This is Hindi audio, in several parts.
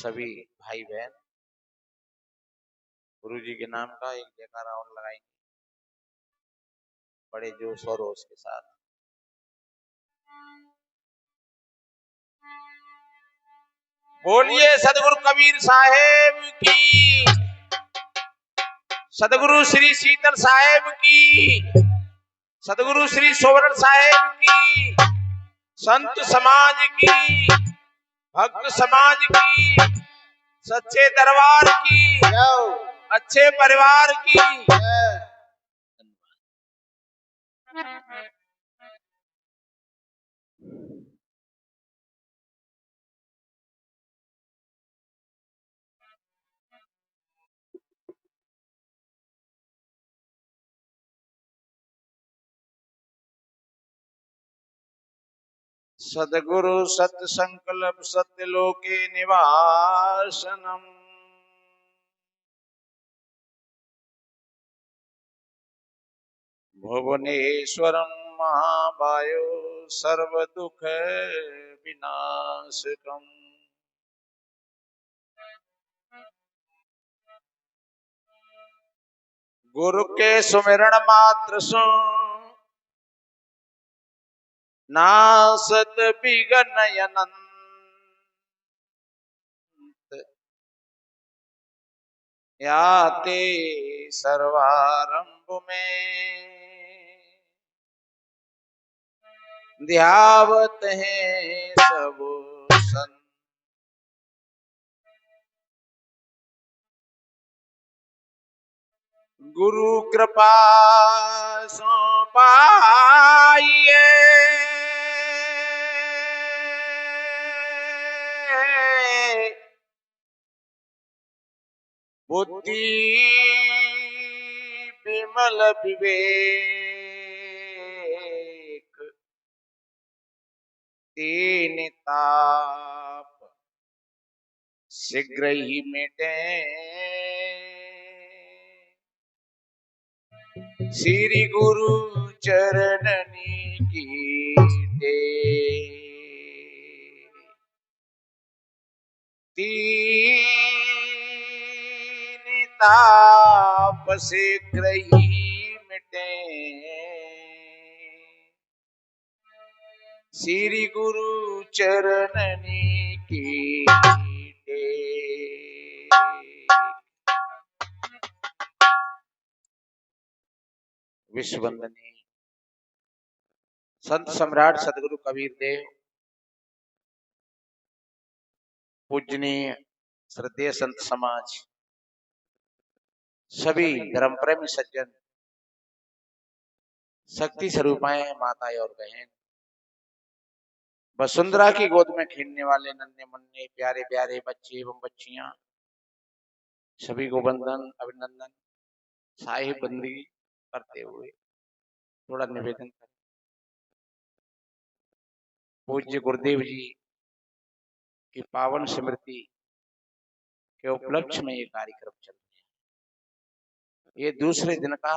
सभी भाई बहन गुरु जी के नाम का एक जयकारा और लगाएंगे बड़े जोश और रोश के साथ। बोलिए सदगुरु कबीर साहेब की, सदगुरु श्री शीतल साहेब की, सदगुरु श्री सोवरण साहेब की, संत समाज की, भक्त समाज की, सच्चे दरबार की, अच्छे परिवार की। सदगुरु सत्य संकल्प सत्य लोके निवासनम, भुवनेश्वरम महाबायो सर्व दुख विनाशकम। गुरु के सुमिरण मात्र सो नासत बिघन अनंत, याते सर्वारंभ में ध्यावत है सब संत। गुरु कृपा सो पाइए, बुद्धि विमल विवेक, तीन ताप शीघ्र ही मिटे, श्री गुरु चरणनी की तीन ताप शीघ्र ही मिटे, श्री गुरु चरणनी की विश्व वंदनीय संत सम्राट सदगुरु कबीर देव, पूजनीय श्रद्धेय संत समाज, सभी धर्म प्रेमी सज्जन, शक्ति स्वरूपाएं माताएं और बहन, वसुंधरा की गोद में खेलने वाले नन्हे मुन्ने प्यारे प्यारे बच्चे एवं बच्चियां, सभी को वंदन अभिनंदन साहिब बंदी करते हुए थोड़ा निवेदन करें। पूज्य गुरुदेव जी की पावन स्मृति के उपलक्ष्य में ये कार्यक्रम चल रहा है। ये दूसरे दिन का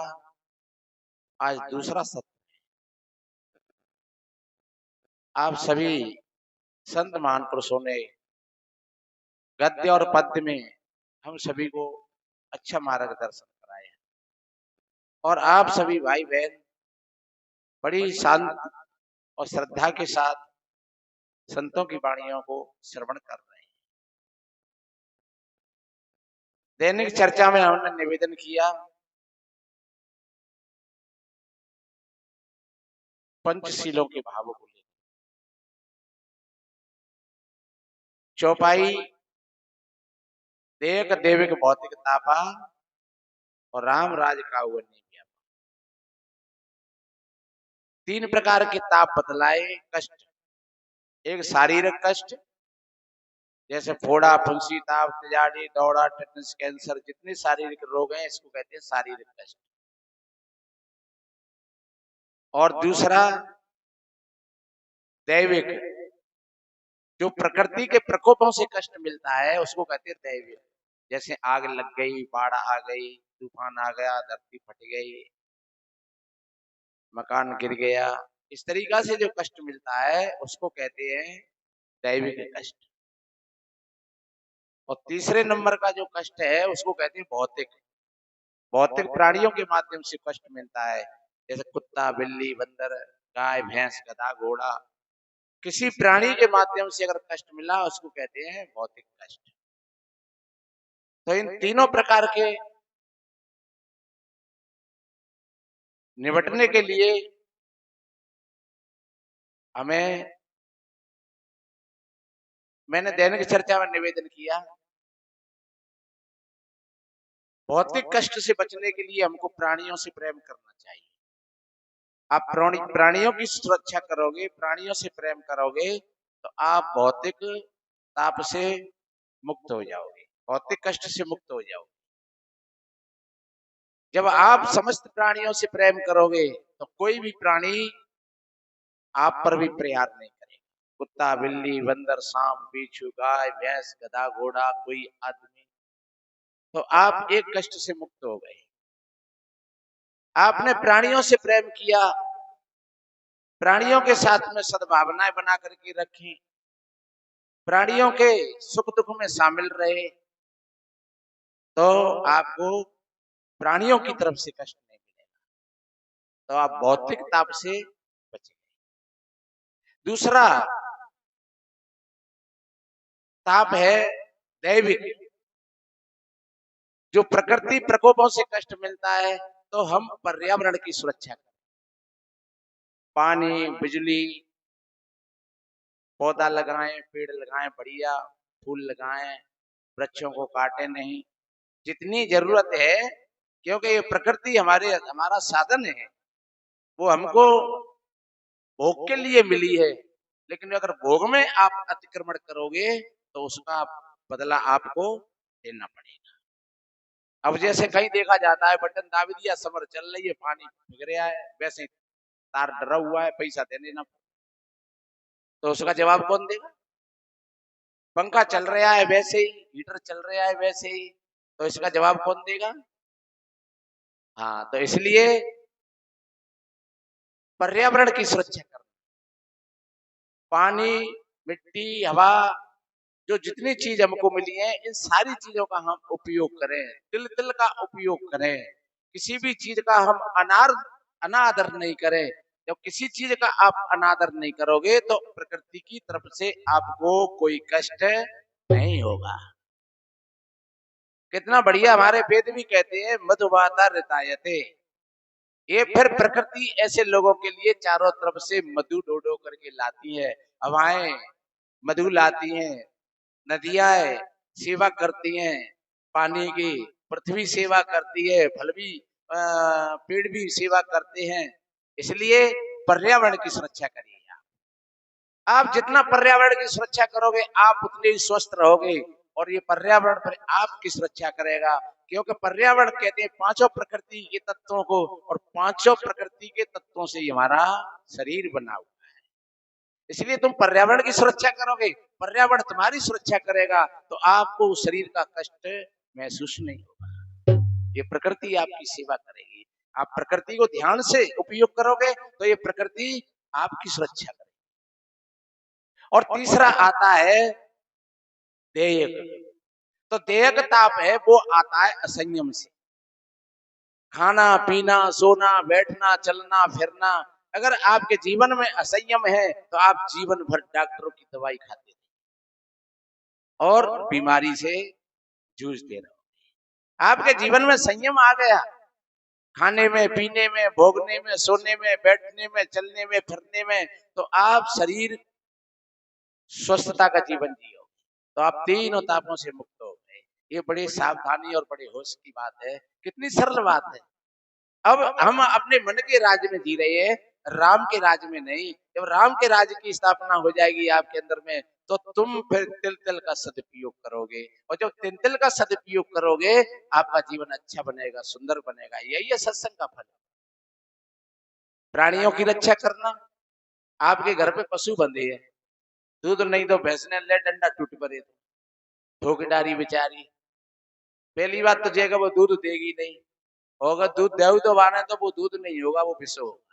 आज दूसरा सत्र। आप सभी संत महापुरुषों ने गद्य और पद्य में हम सभी को अच्छा मार्गदर्शन कराया और आप सभी भाई बहन बड़ी शांत और श्रद्धा के साथ संतों की वाणियों को श्रवण कर रहे हैं। दैनिक चर्चा में हमने निवेदन किया पंचशीलों के भावों को लेकर। चौपाई देख देविक भौतिक तापा और राम राज का हुआ नहीं किया। तीन प्रकार के ताप बतलाए कष्ट। एक शारीरिक कष्ट जैसे फोड़ा फुंसी ताप तेजाड़ी दौड़ा टेटनस कैंसर, जितने शारीरिक रोग हैं इसको कहते हैं शारीरिक कष्ट। और दूसरा दैविक, जो प्रकृति के प्रकोपों से कष्ट मिलता है उसको कहते हैं दैविक। जैसे आग लग गई, बाढ़ आ गई, तूफान आ गया, धरती फट गई, मकान गिर गया, इस तरीका से जो कष्ट मिलता है उसको कहते हैं दैविक कष्ट। और तीसरे नंबर का जो कष्ट है उसको कहते हैं भौतिक। भौतिक प्राणियों के माध्यम से कष्ट मिलता है, जैसे कुत्ता, बिल्ली, बंदर, गाय, भैंस, गधा, घोड़ा, किसी प्राणी के माध्यम से अगर कष्ट मिला उसको कहते हैं भौतिक कष्ट। तो इन तीनों प्रकार के निपटने के लिए हमें, मैंने दैनिक चर्चा में निवेदन किया, भौतिक कष्ट से बचने के लिए हमको प्राणियों से प्रेम करना चाहिए। आप प्राणियों की सुरक्षा करोगे, प्राणियों से प्रेम करोगे, तो आप भौतिक ताप से मुक्त हो जाओगे, भौतिक कष्ट से मुक्त हो जाओगे। जब आप समस्त प्राणियों से प्रेम करोगे तो कोई भी प्राणी आप पर भी प्रहार नहीं करेगा। कुत्ता, बिल्ली, बंदर, सांप, बिच्छू, गाय, भैंस, गधा, घोड़ा, कोई आदमी, तो आप एक कष्ट से मुक्त हो गए। आपने प्राणियों से प्रेम किया, प्राणियों के साथ में सद्भावनाएं बना करके रखी, प्राणियों के सुख दुख में शामिल रहे, तो आपको प्राणियों की तरफ से कष्ट नहीं मिलेगा, तो आप भौतिक ताप से बचेंगे। दूसरा ताप है दैविक। जो प्रकृति प्रकोपों से कष्ट मिलता है, तो हम पर्यावरण की सुरक्षा करें, पानी, बिजली, पौधा लगाएं, पेड़ लगाएं, बढ़िया फूल लगाएं, वृक्षों को काटे नहीं, जितनी जरूरत है, क्योंकि ये प्रकृति हमारा साधन है, वो हमको भोग के लिए मिली है, लेकिन अगर भोग में आप अतिक्रमण करोगे तो उसका बदला आपको देना पड़ेगा। अब जैसे कहीं देखा जाता है, बटन दाब दिया, समर चल रही है, पानी गिर रहा है, वैसे तार डरा हुआ है, पैसा देने ना, तो उसका जवाब कौन देगा? पंखा चल रहा है वैसे ही, हीटर चल रहा है वैसे ही, तो इसका जवाब कौन देगा? हाँ, तो इसलिए पर्यावरण की सुरक्षा करना, पानी, मिट्टी, हवा, जो जितनी चीज हमको मिली है, इन सारी चीजों का हम उपयोग करें, तिल तिल का उपयोग करें, किसी भी चीज का हम अनादर नहीं करें। जब किसी चीज का आप अनादर नहीं करोगे तो प्रकृति की तरफ से आपको कोई कष्ट नहीं होगा। कितना बढ़िया हमारे वेद भी कहते हैं, मधुवाता रितायते। ये फिर प्रकृति ऐसे लोगों के लिए चारों तरफ से मधु ढो ढो करके लाती है, हवाएं मधु लाती हैं, नदियां सेवा करती हैं पानी की, पृथ्वी सेवा करती है, फल भी पेड़ भी सेवा करते हैं। इसलिए पर्यावरण की सुरक्षा करिए। आप जितना पर्यावरण की सुरक्षा करोगे, आप उतने ही स्वस्थ रहोगे, और ये पर्यावरण पर आपकी सुरक्षा करेगा, क्योंकि पर्यावरण कहते हैं पांचों प्रकृति के तत्वों को, और पांचों प्रकृति के तत्वों से हमारा शरीर बना हुआ है। इसलिए तुम पर्यावरण की सुरक्षा करोगे, पर्यावरण तुम्हारी सुरक्षा करेगा, तो आपको उस शरीर का कष्ट महसूस नहीं होगा। ये प्रकृति आपकी सेवा करेगी। आप प्रकृति को ध्यान से उपयोग करोगे तो ये प्रकृति आपकी सुरक्षा करेगी। और तीसरा आता है देयक। तो देयक ताप है, वो आता है असंयम से। खाना, पीना, सोना, बैठना, चलना, फिरना, अगर आपके जीवन में असंयम है तो आप जीवन भर डॉक्टरों की दवाई खाते और बीमारी से जूझते रहो। आपके जीवन में संयम आ गया, खाने में, पीने में, भोगने में, सोने में, बैठने में, चलने में, फिरने में, तो आप शरीर स्वस्थता का जीवन जियो, तो आप तीनों तापों से मुक्त हो गए। ये बड़ी सावधानी और बड़े होश की बात है, कितनी सरल बात है। अब हम अपने मन के राज्य में जी रहे हैं, राम के राज्य में नहीं। जब राम के राज्य की स्थापना हो जाएगी आपके अंदर में, तो तुम फिर तिल तिल का सदुपयोग करोगे, और जब तिल तिल का सदुपयोग करोगे, आपका जीवन अच्छा बनेगा, सुंदर बनेगा। यही है सत्संग का फल। प्राणियों की रक्षा करना, आपके घर पे पशु बंधे हैं, दूध नहीं तो भैंस ने ले डंडा टूट पड़े, ठोक डारी बेचारी, पहली बात तो जेगा वो दूध देगी नहीं, होगा दूध देव तो बाने, तो वो दूध नहीं होगा, वो विष होगा।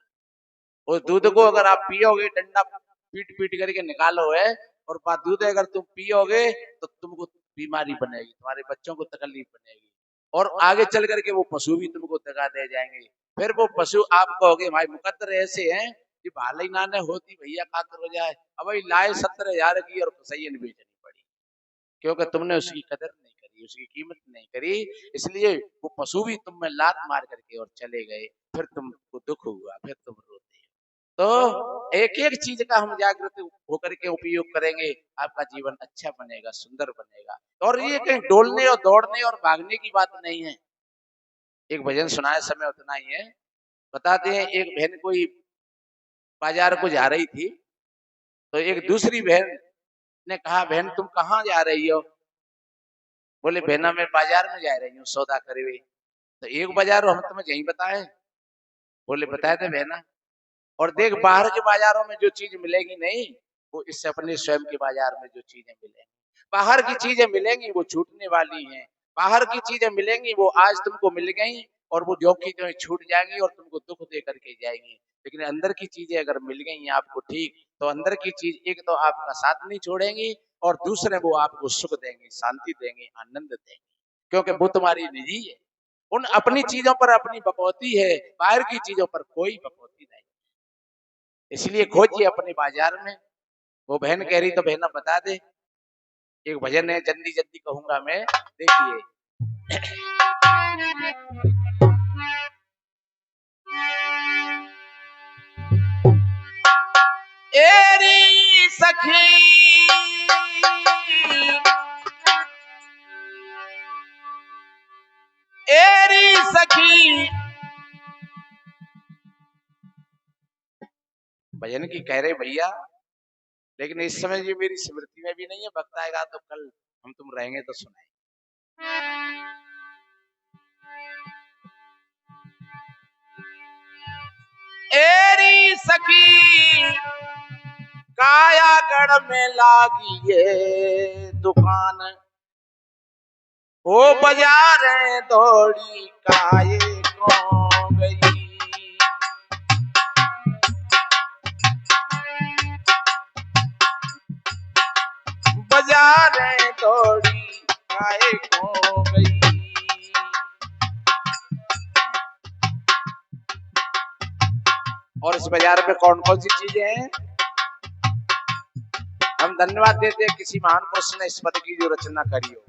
उस दूध को अगर आप पियोगे, डंडा पीट पीट करके निकालो है, और दूध अगर तुम पियोगे तो तुमको बीमारी बनेगी, तुम्हारे बच्चों को तकलीफ बनेगी, और आगे चल करके वो पशु भी तुमको दगा दे जाएंगे। फिर वो पशु आप कहोगे भाई मुकद्दर ऐसे हैं कि भाले ना ने होती भैया का कर जाए, अब भाई लाए 70,000 की और सही बेचनी पड़ी, क्योंकि तुमने उसकी कदर नहीं करी, उसकी कीमत नहीं करी, इसलिए वो पशु भी तुम में लात मार करके और चले गए, फिर तुमको दुख हुआ, फिर तुम रोते। तो एक एक चीज का हम जागृत होकर के उपयोग करेंगे, आपका जीवन अच्छा बनेगा, सुंदर बनेगा। और ये कहीं डोलने और दौड़ने और भागने की बात नहीं है। एक भजन सुनाए समय उतना ही है। बताते हैं एक बहन कोई बाजार को जा रही थी, तो एक दूसरी बहन ने कहा बहन तुम कहाँ जा रही हो? बोले बहना मैं बाजार में जा रही हूँ सौदा करे हुए। तो एक बाजार हम तुम्हें यही बताए? बोले बताए थे बहना। और देख बाहर के बाजारों में जो चीज मिलेगी नहीं, वो इससे अपने स्वयं के बाजार में जो चीजें मिलेंगी, बाहर की चीजें मिलेंगी वो छूटने वाली हैं। बाहर की चीजें मिलेंगी वो आज तुमको मिल गई और वो जो की जो छूट जाएंगी और तुमको दुख दे करके जाएंगी। लेकिन अंदर की चीजें अगर मिल गई आपको ठीक, तो अंदर की चीज एक तो आपका साथ नहीं छोड़ेंगी और दूसरे वो आपको सुख देंगी, शांति देंगी, आनंद देंगी, क्योंकि वो तुम्हारी निजी है। उन अपनी चीजों पर अपनी बकौती है, बाहर की चीजों पर कोई बकौती नहीं। इसलिए खोजिए अपने बाजार में। वो बहन कह रही तो बहना बता दे। एक भजन है, जल्दी जल्दी कहूंगा मैं, देखिए। एरी सखी एरी सखी, भजन की कह रहे भैया, लेकिन इस समय ये मेरी स्मृति में भी नहीं है, वक्त आएगा तो कल हम तुम रहेंगे तो सुनाए। एरी सखी कायागढ़ में लागी ये दुकान, वो बाजार दौड़ी काये को गई। बाजार दौड़ी काये को गई। और इस बाजार में कौन कौन सी चीजें हैं? हम धन्यवाद देते हैं किसी महान पुरुष ने इस पद की जो रचना करी हो।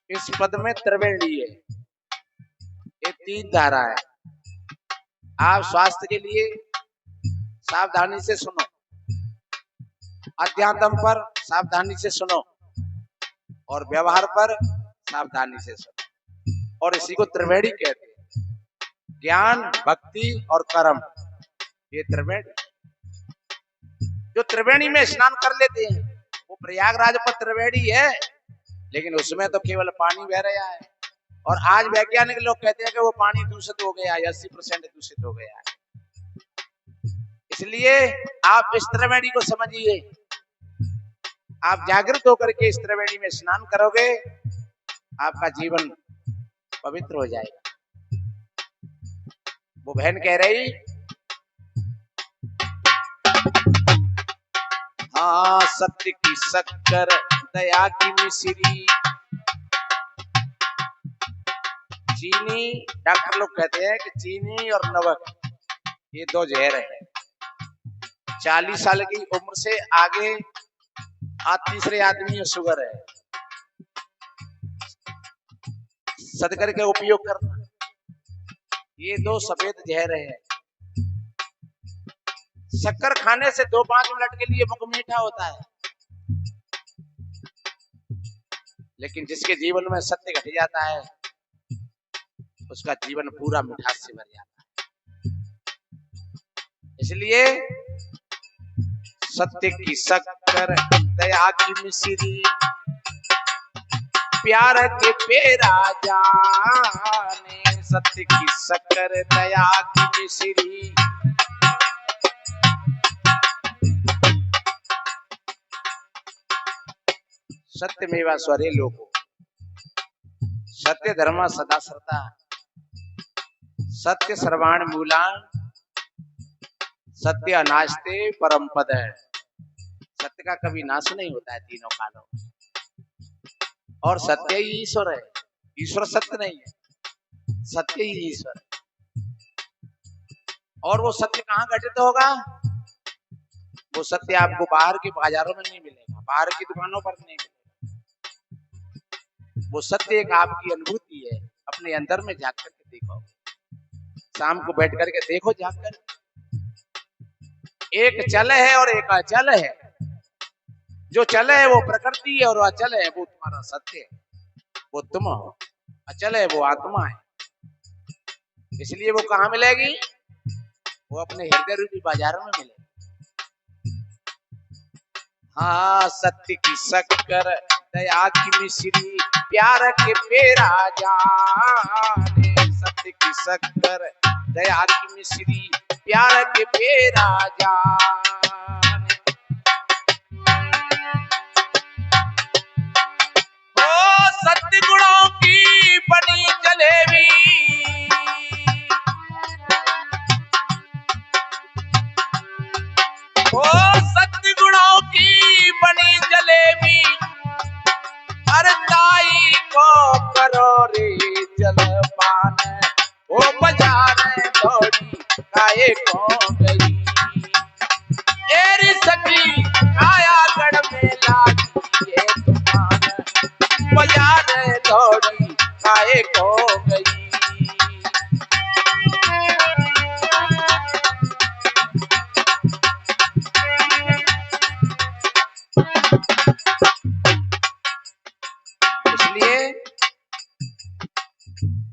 इस पद में त्रिवेणी है, ये 3 धारा है। आप स्वास्थ्य के लिए सावधानी से सुनो, अध्यात्म पर सावधानी से सुनो, और व्यवहार पर सावधानी से सुनो। और इसी को त्रिवेणी कहते हैं, ज्ञान, भक्ति और कर्म, ये त्रिवेणी। जो त्रिवेणी में स्नान कर लेते हैं वो प्रयागराज पर त्रिवेणी है, लेकिन उसमें तो केवल पानी बह रहा है। और आज वैज्ञानिक लोग कहते हैं कि वो पानी दूषित हो गया है, 80% दूषित हो गया है। इसलिए आप इस त्रिवेणी को समझिए, आप जागृत होकर के इस त्रिवेणी में स्नान करोगे, आपका जीवन पवित्र हो जाएगा। वो बहन कह रही, हाँ सत्य की शक्कर दया की मिश्री। चीनी, डॉक्टर लोग कहते हैं कि चीनी और नमक ये 2 जहर है। 40 साल की उम्र से आगे तीसरे आदमी में शुगर है, सद करके उपयोग करना। ये 2 सफेद जहर है। शक्कर खाने से 2-5 मिनट के लिए मुख मीठा होता है, लेकिन जिसके जीवन में सत्य घट जाता है उसका जीवन पूरा मिठास से भर जाता है। इसलिए सत्य की शक्कर दया की मिश्री, प्यार के पेरा जाने। सत्य की शक्कर दया की मिश्री, सत्यमेवा स्वरे लोको, सत्य धर्म सदा सरता, सत्य सर्वाण मूलान, सत्य अनास्ते परम पद है। सत्य का कभी नाश नहीं होता है तीनों कालों में। और सत्य ही ईश्वर है, ईश्वर सत्य नहीं है, सत्य ही ईश्वर है। और वो सत्य कहाँ घटित होगा? वो सत्य आपको बाहर के बाजारों में नहीं मिलेगा, बाहर की दुकानों पर नहीं मिलेगा। वो सत्य एक आपकी अनुभूति है, अपने अंदर में झांक करके देखो, शाम को बैठ करके देखो झांक कर। एक चल है और एक अचल है। जो चल है वो प्रकृति है और अचल है वो तुम्हारा सत्य है, वो तुम हो। अचल है वो आत्मा है। इसलिए वो कहाँ मिलेगी? वो अपने हृदय रूपी बाजारों में मिलेगी। हाँ, सत्य की शक्कर दया की मिश्री प्यार के पेरा जाने। सत्य की शक्कर दया की मिश्री प्यार के पेरा जाने। ओ सत्य गुणों की बनी जलेबी, ओ सत्य गुणों की बनी जलेबी, हर दाई को करो रे जलपान। ओ बाजार दौड़ी काहे को गई, एरी सखी कायागढ़ में लागी ये तूफान। बाजार दौड़ी काहे को गई।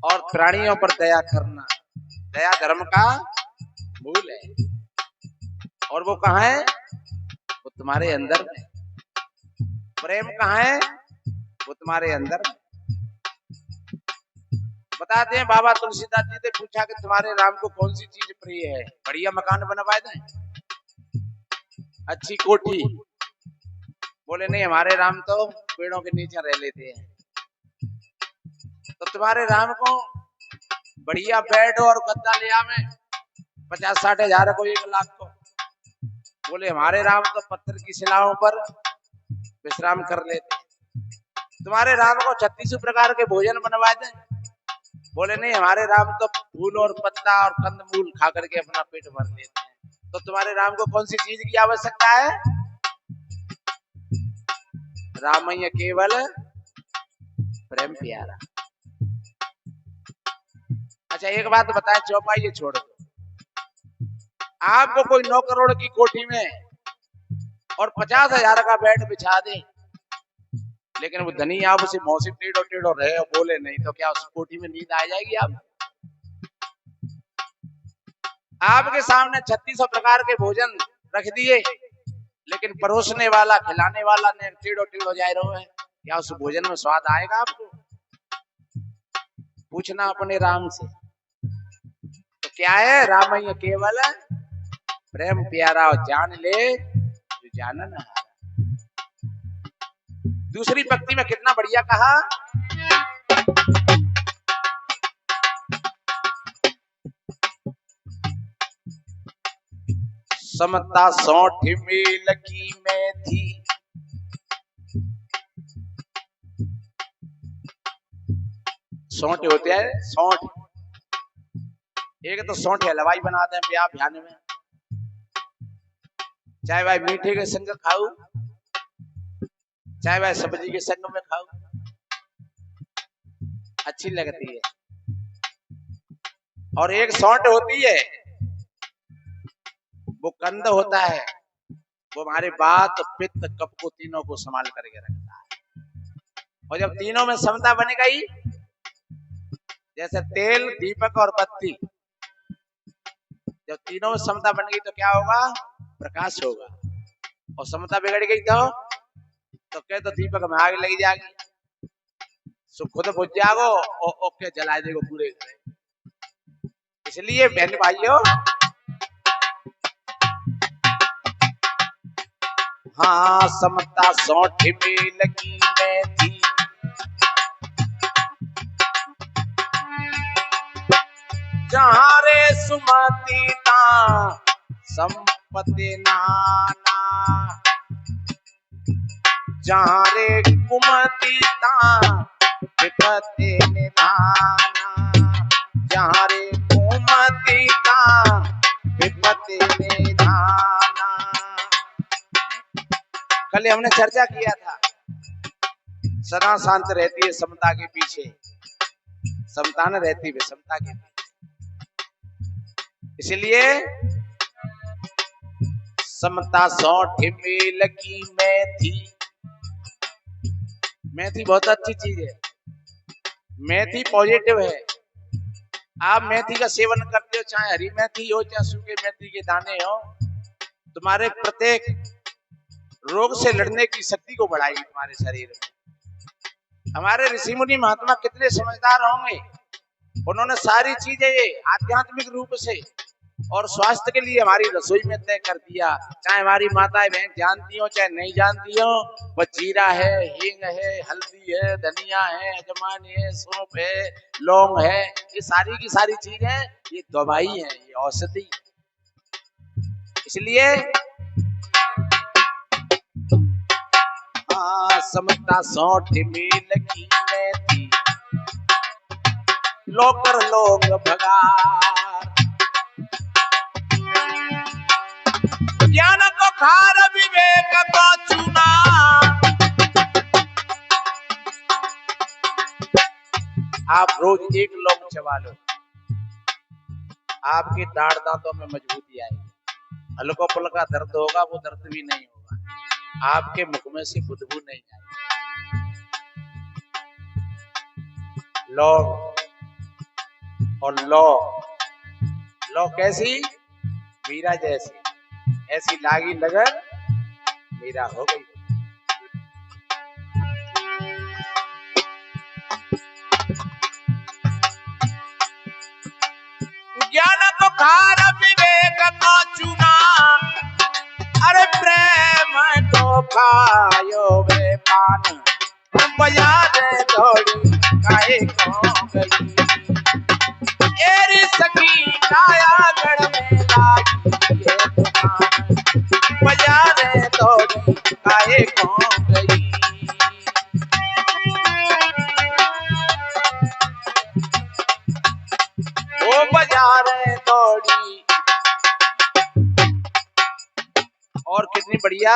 और प्राणियों पर दया करना, दया धर्म का मूल है। और वो कहाँ है? वो तुम्हारे अंदर में। प्रेम कहाँ है? वो तुम्हारे अंदर में। बताते हैं बाबा तुलसीदास जी ने पूछा कि तुम्हारे राम को कौन सी चीज प्रिय है? बढ़िया मकान बनवाए दें, अच्छी कोठी। बोले नहीं, हमारे राम तो पेड़ों के नीचे रह लेते हैं। तो तुम्हारे राम को बढ़िया बेड और गद्दा ले आवे 50-60 हजार को, 1 लाख को। बोले हमारे राम तो पत्थर की शिलाओं पर विश्राम कर लेते। तुम्हारे राम को 36 प्रकार के भोजन बनवाए दें। बोले नहीं, हमारे राम तो फूल और पत्ता और कंदमूल खा करके अपना पेट भर लेते हैं। तो तुम्हारे राम को कौन सी चीज की आवश्यकता है? रामैया केवल प्रेम प्यारा। अच्छा एक बात बताएं, चौपाई छोड़ दो। आपको कोई 9 करोड़ की कोठी में और 50 हजार का बेड बिछा दे, लेकिन वो धनी आपसे मौसी टेढ़ो टेढ़ो रहे और बोले नहीं, तो क्या उस कोठी में नींद आ जाएगी? आपके सामने 3600 प्रकार के भोजन रख दिए, लेकिन परोसने वाला खिलाने वाला ने टेढ़ो टेढ़ो जाए रहो है, क्या उस भोजन में स्वाद आएगा आपको? पूछना अपने राम से। तो क्या है? रामैया केवल प्रेम प्यारा, और जान ले जो जानन हारा। दूसरी पंक्ति में कितना बढ़िया कहा, समता सौठ मेल की मैं थी, सौंठ होते हैं सौंठ। एक तो सौंठ हलवाई बनाते हैं ब्याह भ्यान में, चाहे भाई मीठे के संग खाओ, चाहे भाई सब्जी के संग में खाओ, अच्छी लगती है। और एक सौंठ होती है, वो कंद होता है, वो हमारे वात पित्त कफ को तीनों को संभाल करके रखता है। और जब तीनों में समता बन गई, जैसे तेल, दीपक और बत्ती, जब तीनों में समता बन गई तो क्या होगा? प्रकाश होगा। और समता बिगड़ गई तो क्या? तो दीपक में आग लग जाएगी, सो खुद बुझ जाओ और क्या जला देगो पूरे घर। इसलिए बहन भाइयों, हाँ समता सौठ में लगी मैं थी, जहाँ रे सुमति ता संपत्ति नाना। जहाँ रे कुमति ता विपत्ति निधाना, जहाँ रे कुमति ता विपत्ति निधाना। कल हमने चर्चा किया था, सदा शांत रहती है समता के पीछे, समता न रहती है समता के पीछे। इसलिए समता सौठ मेल की मेथी, मेथी बहुत अच्छी चीज है, मेथी पॉजिटिव है। आप मेथी का सेवन करते हो, चाहे हरी मेथी हो चाहे सूखे मेथी के दाने हो, तुम्हारे प्रत्येक रोग से लड़ने की शक्ति को बढ़ाएगी तुम्हारे शरीर में। हमारे ऋषि मुनि महात्मा कितने समझदार होंगे, उन्होंने सारी चीजें ये आध्यात्मिक रूप से और स्वास्थ्य के लिए हमारी रसोई में तय कर दिया। चाहे हमारी माताएं बहन जानती हो चाहे नहीं जानती हो, वह जीरा है, हींग है, हल्दी है, धनिया है, अजवाइन है, सौंफ है, लौंग है, ये सारी की सारी चीजें ये दवाई है, ये औषधि। इसलिए समता सौठ मील की मेथी, लोकर लोग भगार, ज्ञान को खार विवेक को चुना। आप रोज एक लौंग चबा लो, आपके दाढ़ दांतों में मजबूती आएगी, हल्का फुल्का दर्द होगा वो दर्द भी नहीं होगा, आपके मुख में से बदबू नहीं आएगी। लौंग और लौ कैसी, मीरा जैसी, ऐसी लागी लगन मीरा हो गई। ज्ञान को खार विवेक को चुना, अरे प्रेम को खायो वे पान, बाजार दौड़ी काहे को गई। एरी सखी काया गढ़ में लागी ये दुकान, बाजार दौड़ी काहे को गई। ओ बाजार दौड़ी। और कितनी बढ़िया,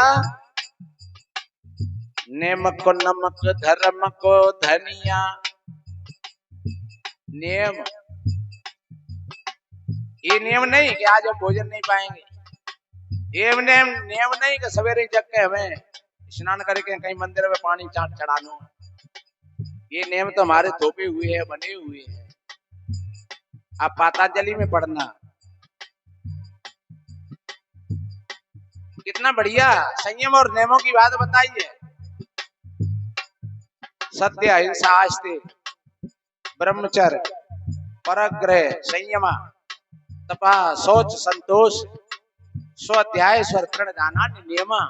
नेम को नमक धर्म को धनिया। नियम, ये नियम नहीं कि आज हम भोजन नहीं पाएंगे, ये नियम नहीं कि सवेरे जग के हमें स्नान करके कहीं मंदिर में पानी चढ़ाना। ये नियम तो हमारे थोपे हुए हैं, बने हुए हैं। आप पातंजलि में पढ़ना, कितना बढ़िया संयम और नियमों की बात बताई है। सत्य, अहिंसा, आस्ते, ब्रह्मचर्य, परग्रह, संयमा, तपा, शौच, संतोष, स्वाध्याय, स्वर्ण दाना, नियमा।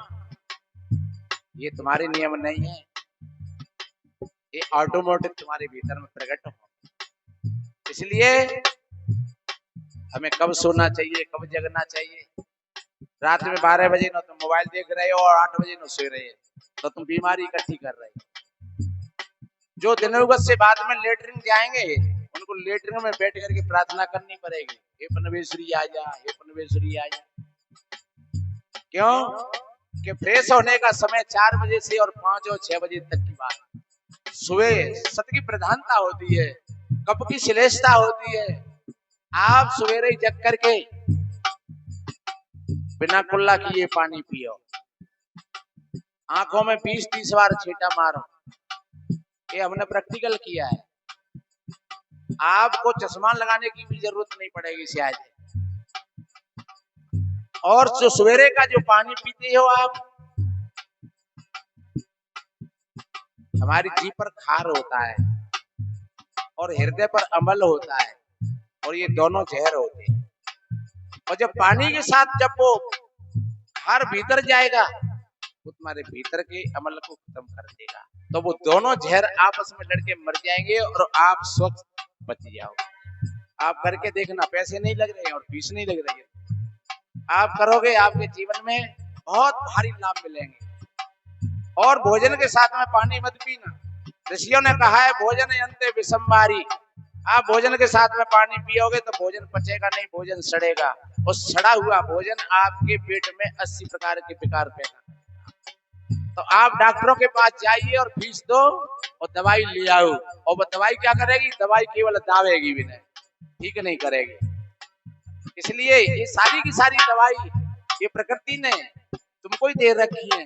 ये तुम्हारे नियम नहीं है, ये ऑटोमेटिक तुम्हारे भीतर में प्रकट हो। इसलिए हमें कब सोना चाहिए, कब जगना चाहिए। रात में 12 बजे ना तुम मोबाइल देख रहे हो और 8 बजे ना सो रहे हो, तो तुम बीमारी इकट्ठी कर रहे हो। जो दिनोगत से बाद में लेटरिन जाएंगे, उनको लेटरिन में बैठ करके प्रार्थना करनी पड़ेगी, हे परमेश्वरी आ जा, हे परमेश्वरी आ जा। क्यों कि फ्रेश होने का समय 4 बजे से और 5 और 6 बजे तक की बात। सुबह सत की प्रधानता होती है, कप की श्रेष्ठता होती है। आप सवेरे जग करके बिना कुल्ला किए पानी पियो, आंखों में 20-30 बार छींटा मारो। ये हमने प्रैक्टिकल किया है। आपको चश्मा लगाने की भी जरूरत नहीं पड़ेगी शायद। और जो सवेरे का जो पानी पीते हो आप, हमारी जीभ पर खार होता है और हृदय पर अम्ल होता है, और ये दोनों जहर होते हैं। और जब पानी के साथ जब वो खार भीतर जाएगा, वो तुम्हारे भीतर के अम्ल को खत्म कर देगा, तो वो दोनों जहर आपस में लड़के मर जाएंगे और आप स्वस्थ बच जाओगे। आप करके देखना, पैसे नहीं लग रहे और फीस नहीं लग रही है। आप करोगे, आपके जीवन में बहुत भारी लाभ मिलेंगे। और भोजन के साथ में पानी मत पीना। ऋषियों ने कहा है भोजन अंते विषमवारी। आप भोजन के साथ में पानी पियोगे तो भोजन पचेगा नहीं, भोजन सड़ेगा और सड़ा हुआ भोजन आपके पेट में 80 प्रकार के विकार पैदा। तो आप डॉक्टरों के पास जाइए और फीस दो और दवाई ले आओ। और वो दवाई क्या करेगी? दवाई केवल दावेगी भी नहीं, ठीक नहीं करेगी। इसलिए ये सारी की सारी दवाई ये प्रकृति ने तुमको ही दे रखी है,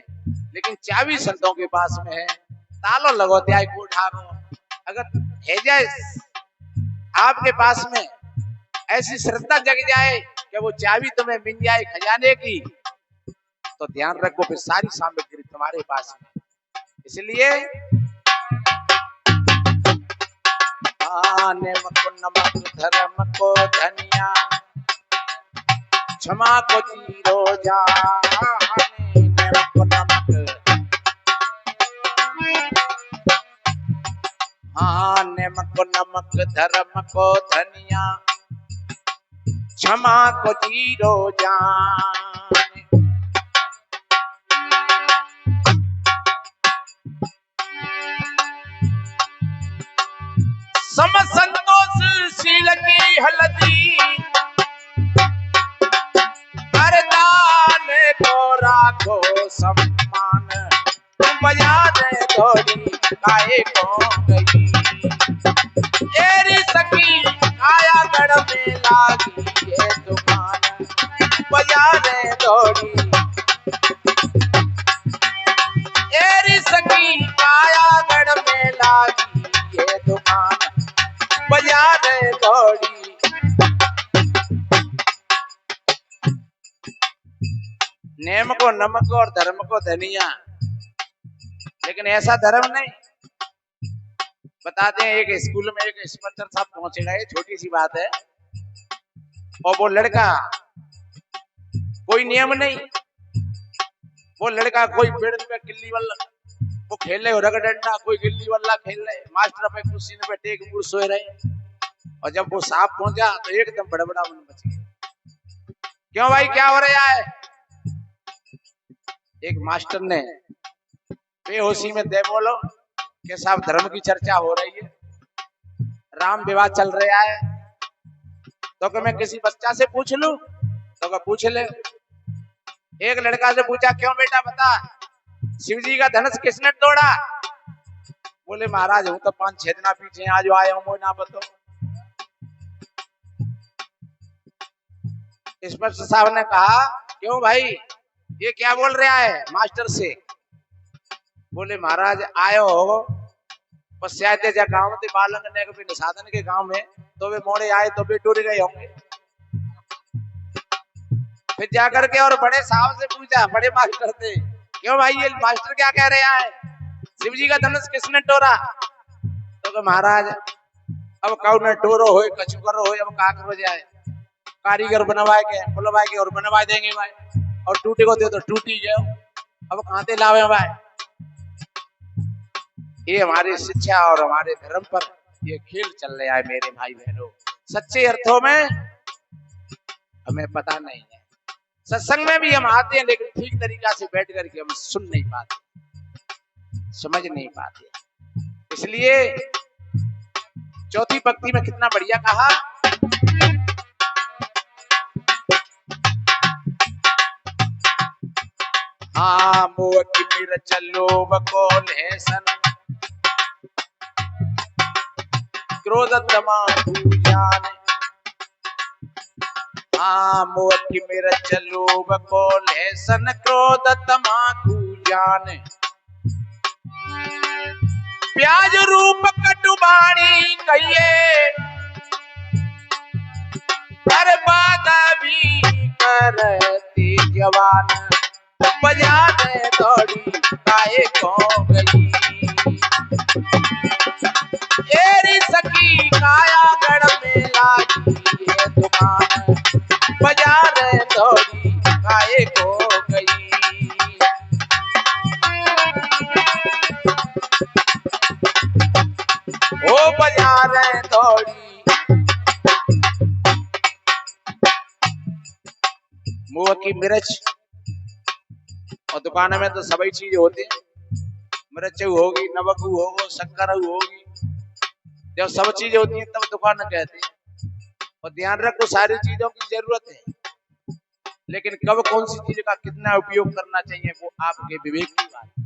लेकिन चाबी संतों के पास में है। तालो लगो त्याग को ढाको। अगर है जाए आपके पास में ऐसी श्रद्धा जग जाए कि वो चाबी तुम्हें मिल जाए खजाने की, तो ध्यान रखो फिर सारी सामग्री तुम्हारे पास में। इसलिए नमक को नमक, धर्म को धनिया, क्षमा को जीरो जाने। नमक को नमक, हाँ नमक को नमक, धर्म को धनिया, क्षमा को जीरो जाने। सम संतोष शील की हलदी, दान को राखो सम्मान। बजा दे थोड़ी काहे को गई, एरी सकी काया गढ़ में लागी ये दुकान। बजा दे थोड़ी एरी सकी काया गढ़ में लागी ये दुकान। बजा दे थोड़ी। नेम को नमक और धर्म को धनिया, लेकिन ऐसा धर्म नहीं। बताते हैं एक स्कूल में एक इंस्पेक्टर साहब पहुंचेगा, ये छोटी सी बात है, और वो लड़का कोई नियम नहीं, वो लड़का कोई पेड़ पे गिल्ली बल्ला वो खेल रहे हो, रगड़ डंडा, कोई गिल्ली बल्ला खेल रहे, मास्टर पे कुर्सी पे टेक मुड़ सोए रहे। और जब वो साहब पहुंचा तो एकदम बड़बड़ा मन मच गया। क्यों भाई क्या हो रहा है? एक मास्टर ने बेहोशी में दे बोलो कि साहब धर्म की चर्चा हो रही है, राम विवाह चल रहा है, तो कि मैं किसी बच्चा से पूछ लूं? तो कि पूछ ले। एक लड़का से पूछा, क्यों बेटा बता, शिव जी का धनुष किसने तोड़ा? बोले महाराज हूं तो 5-6 दिन पीछे आज आया हूं, ना बतो। इंस्पेक्टर साहब ने कहा, क्यों भाई ये क्या बोल रहा है मास्टर से? बोले महाराज आयो हो पश्चाते जा गांव ते बालंग ने कभी निसाधन के गांव में, तो वे मोड़े आए तो वे टूट गए होंगे। फिर जाकर के और बड़े साहब से पूछा, बड़े मास्टर से, क्यों भाई ये मास्टर क्या कह रहा है, शिव जी का धनुष किसने तोड़ा? तो महाराज अब कौन ने टोरो हो कछु करो हो, अब का करो जाए, कारीगर बनवाए के बुलवाए के और बनवा देंगे भाई, और टूटे को दे तो टूटी गए, अब कहां से लावे भाई। ये हमारी शिक्षा और हमारे धर्म पर ये खेल चल रहा है मेरे भाई बहनों। सच्चे अर्थों में हमें पता नहीं है। सत्संग में भी हम आते हैं, लेकिन ठीक तरीका से बैठ करके हम सुन नहीं पाते, समझ नहीं पाते। इसलिए चौथी पंक्ति में कितना बढ़िया कहा, हाँ मुँह की मेरा चलो बकोल है सन, क्रोध तमाकू जाने। हाँ मुँह की मेरा चलो बकोल है सन, क्रोध तमाकू जाने। प्याज रूप कटुबाणी कहिए, बर्बाद भी करती जवान। बजा दे थोड़ी काहे को गई, एरी सकी काया गढ़ में लागी ये दुकान। बजा दे थोड़ी काहे को गई। ओ बजा रहे थोड़ी। मुंह की मिर्च और दुकान में तो सभी चीज होती है, मिर्च होगी, नमक होगा, शक्कर होगी, जब सब चीजें होती हैं तब दुकान कहते हैं। और ध्यान रखो सारी चीजों की जरूरत है, लेकिन कब कौन सी चीज का कितना उपयोग करना चाहिए वो आपके विवेक की बात है।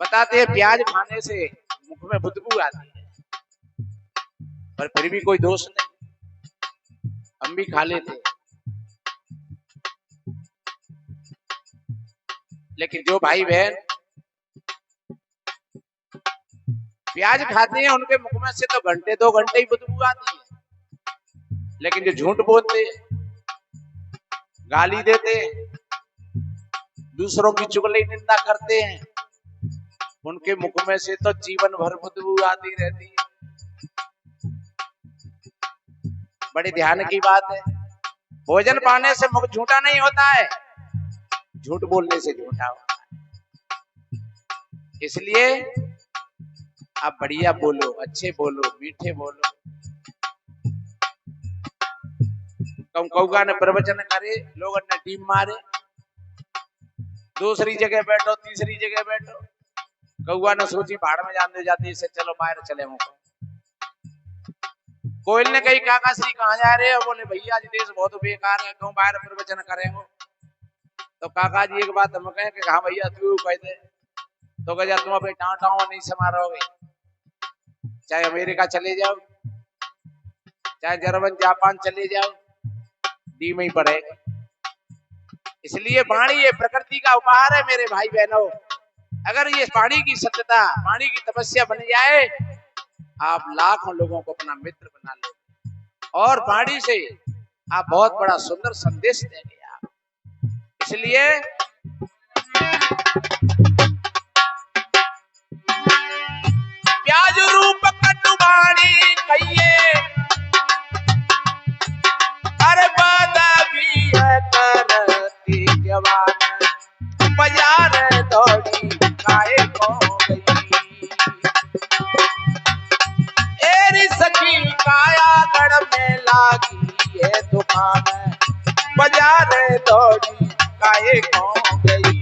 बताते हैं प्याज खाने से मुख में बदबू आती है, पर फिर भी कोई दोष नहीं, हम भी खा लेते। लेकिन जो भाई बहन प्याज खाते हैं उनके मुख में से तो घंटे 2 घंटे ही बदबू आती है, लेकिन जो झूठ बोलते, गाली देते, दूसरों की चुगली निंदा करते हैं, उनके मुख में से तो जीवन भर बदबू आती रहती है। बड़े ध्यान की बात है, भोजन पाने से मुख झूठा नहीं होता है, झूठ बोलने से झूठा होता है। इसलिए आप बढ़िया बोलो, अच्छे बोलो, मीठे बोलो। कौआ ने प्रवचन करे, लोग ने टीम मारे, दूसरी जगह बैठो, तीसरी जगह बैठो। कौआ ने सोची भाड़ में जाने जाती, इससे चलो बाहर चले मुझको। कोयल ने कही काका श्री कहाँ जा रहे हो? बोले भैया आज देश बहुत बेकार है, क्यों बाहर प्रवचन करेंगे? तो काका जी एक बात हम कहें कि हाँ भैया तू कह दे, तो कह तुम अपने टाँव नहीं समारोगे, चाहे अमेरिका चले जाओ, चाहे जर्मन जापान चले जाओ, डी में ही पड़ेगा। इसलिए वाणी ये प्रकृति का उपहार है मेरे भाई बहनों। अगर ये वाणी की सत्यता, वाणी की तपस्या बन जाए, आप लाखों लोगों को अपना मित्र बना लो और वाणी से आप बहुत बड़ा सुंदर संदेश देंगे आप। इसलिए प्याज रूप कटु वाणी कहिए, अरे बादा भी है करती जवान, बाजार दौड़ी काहे को गई, एरी सखी काया गढ़ में लागी ये दुकान, बाजार दौड़ी काहे को गई।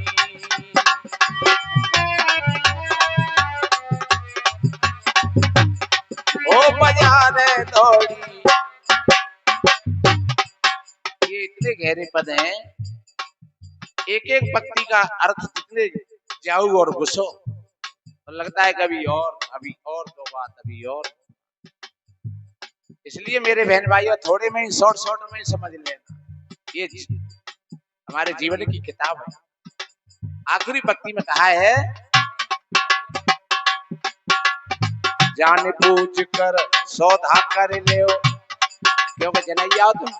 ओ बाजार दौड़ी, ये इतने गहरे पद हैं, एक एक पंक्ति का अर्थ कितने जाऊ और घुसो, तो लगता है कभी और, अभी और दो बात, अभी और। इसलिए मेरे बहन भाइयों थोड़े में ही शॉर्ट में ही समझ लेना, ये हमारे जीवन की किताब है। आखिरी पंक्ति में कहा है, जान बूझ कर सौदा कर ले, क्योंकि जनैया हो तुम,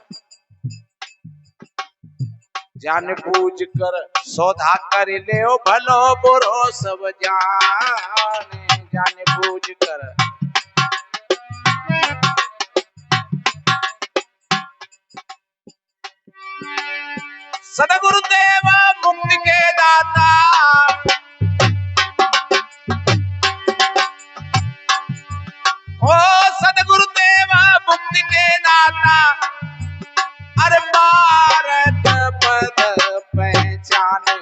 जान बूझ कर सौदा कर ले, भलो बुरो सब जाने, जान बूझ कर। सदगुरुदेव मुक्ति के दाता, ओ सदगुरुदेव मुक्ति के दाता, अरे भारत पद पहचाने,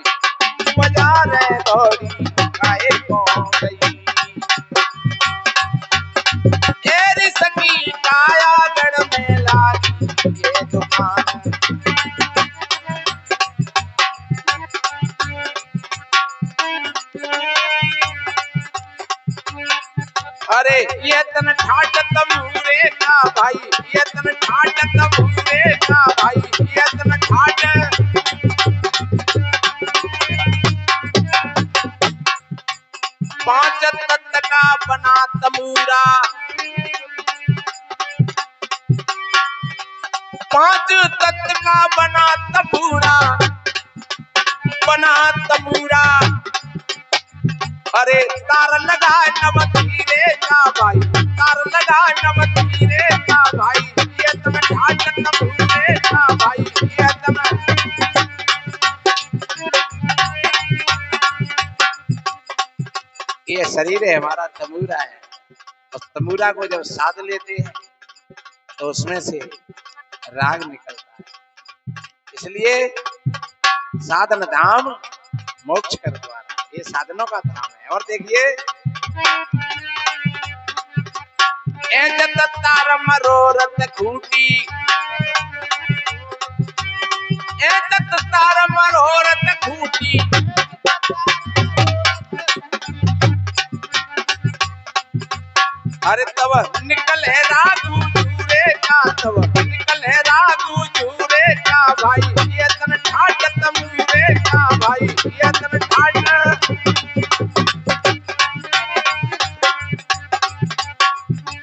बाजार दौड़ी काहे को गई, एरी सखी काया गढ़ में लागी ये दुकान। अरे ये तन ठाट तमूरे का भाई, ये तन ठाट तमूरे का भाई, ये तन ठाट। पांच तत्व का बना तमूरा, पांच तत्व का बना तमूरा, बना तमूरा। अरे तार लगा नमक हीरे का भाई, तार लगा नमक हीरे का भाई, ये तम ठाट तमूरे का भाई, ये तम। ये शरीर है हमारा तमूरा है, और तमूरा को जब साध लेते हैं तो उसमें से राग निकलता है। इसलिए साधन धाम मोक्ष कर द्वारा, ये साधनों का धाम है। और देखिए तार मरोरत खूटी, तार मरोरत खूटी, अरे तब निकल है राजू चूरे का, तब निकल है राजू चूरे का भाई, ये तन ठाट तमूरे का भाई, ये तन ठाट।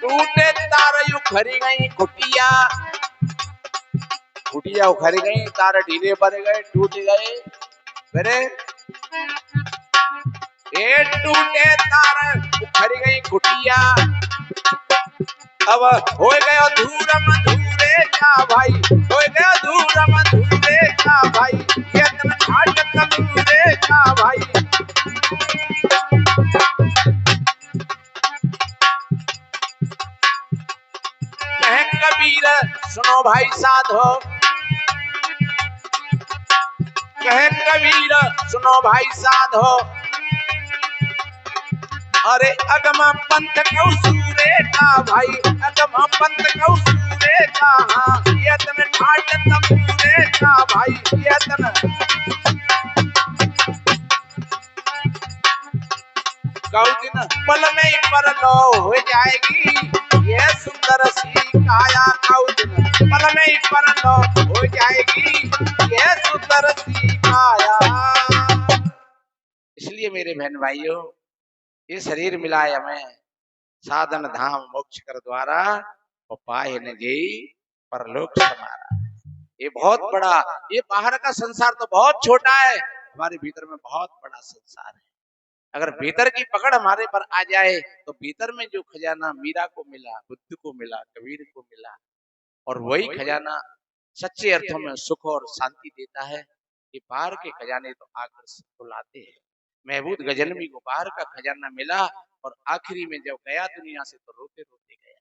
टूटे तार उखड़ी गई कुटिया, कुटिया उखड़ गई, तार ढीले पड़ गए, टूट गए। मेरे ये टूटे तार उखड़ गई कुटिया, अब हो गया धूरम धूरे का भाई, हो गया धूरम धूरे का भाई, ये तन ठाट तमूरे का भाई। कहे कबीर सुनो भाई साधो, कहे कबीर सुनो भाई साधो, अरे अगम पंथ कौसूरे का भाई, अगम पंथ कौसूरे का, हाँ ये तन ठाट तमूरे का भाई, ये तन। दिन पल में ही परलो हो जाएगी ये सुंदर सी काया, दिन पल में ही परलो हो जाएगी ये सुंदर सी काया। इसलिए मेरे बहन भाइयों, ये शरीर मिला है हमें साधन धाम मोक्ष कर द्वारा, और पाए न गई परलोक समारा। ये बहुत बड़ा, ये बाहर का संसार तो बहुत छोटा है, हमारे भीतर में बहुत बड़ा संसार है। अगर भीतर की पकड़ हमारे पर आ जाए तो भीतर में जो खजाना मीरा को मिला, बुद्ध को मिला, कबीर को मिला, और वही खजाना सच्चे अर्थों में सुख और शांति देता है। ये बाहर के खजाने तो आकर सबको लाते हैं। महबूद गजनवी को बाहर का खजाना मिला, और आखिरी में जब गया दुनिया से तो रोते रोते गया।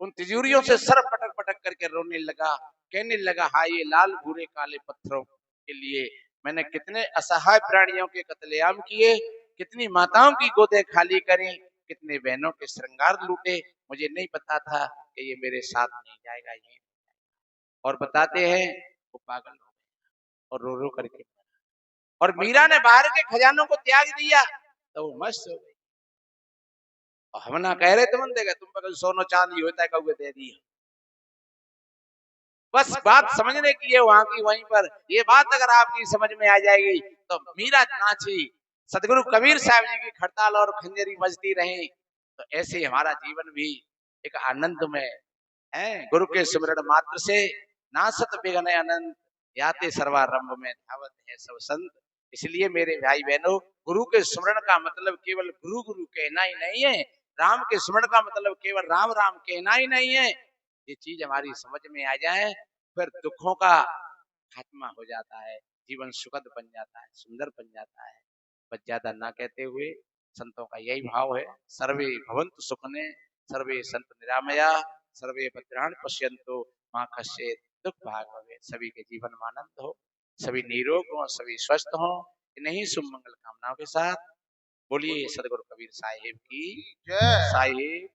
उन तिजोरियों से सर पटक पटक करके रोने लगा, कहने लगा, हाय ये लाल भूरे काले पत्थरों के लिए मैंने कितने असहाय प्राणियों के कत्लेआम किए, कितनी माताओं की गोदें खाली करी, कितने बहनों के श्रृंगार लूटे, मुझे नहीं पता था कि ये मेरे साथ नहीं जाएगा ये। और बताते हैं वो पागल हो गए और रो रो करके, और मीरा ने बाहर के खजानों को त्याग दिया तो वो मस्त हो गई। और हम ना कह रहे तुम देगा, तुम पर सोनो चांदी होता है कौवे दे दिया। बस बात समझने की है वहां की वहीं पर। ये बात अगर आपकी समझ में आ जाएगी तो मीरा नाची, सदगुरु कबीर साहब जी की खड़ताल और खंजरी बजती रहे, तो ऐसे हमारा जीवन भी एक आनंद में है। गुरु के सुमिरन मात्र से नासत बेगन आनंद, याते सर्वारंभ में धावत है सब संत। इसलिए मेरे भाई बहनों, गुरु के सुमिरन का मतलब केवल गुरु गुरु कहना ही नहीं है, राम के सुमिरन का मतलब केवल राम राम कहना ही नहीं है। ये चीज हमारी समझ में आ जाए फिर दुखों का खात्मा हो जाता है, जीवन सुखद बन जाता है, सुंदर बन जाता है। बस ज्यादा ना कहते हुए संतों का यही भाव है, सर्वे भवन्तु सुखने, सर्वे संत निरामया, सर्वे भद्राणि पश्यन्तु मां कश्चित् दुख भाग भवेत्। सभी के जीवन में आनंद हो, सभी निरोग हो, सभी स्वस्थ हो। इन्हीं शुभ मंगल कामनाओं के साथ बोलिए सदगुरु कबीर साहिब की जय। साहिब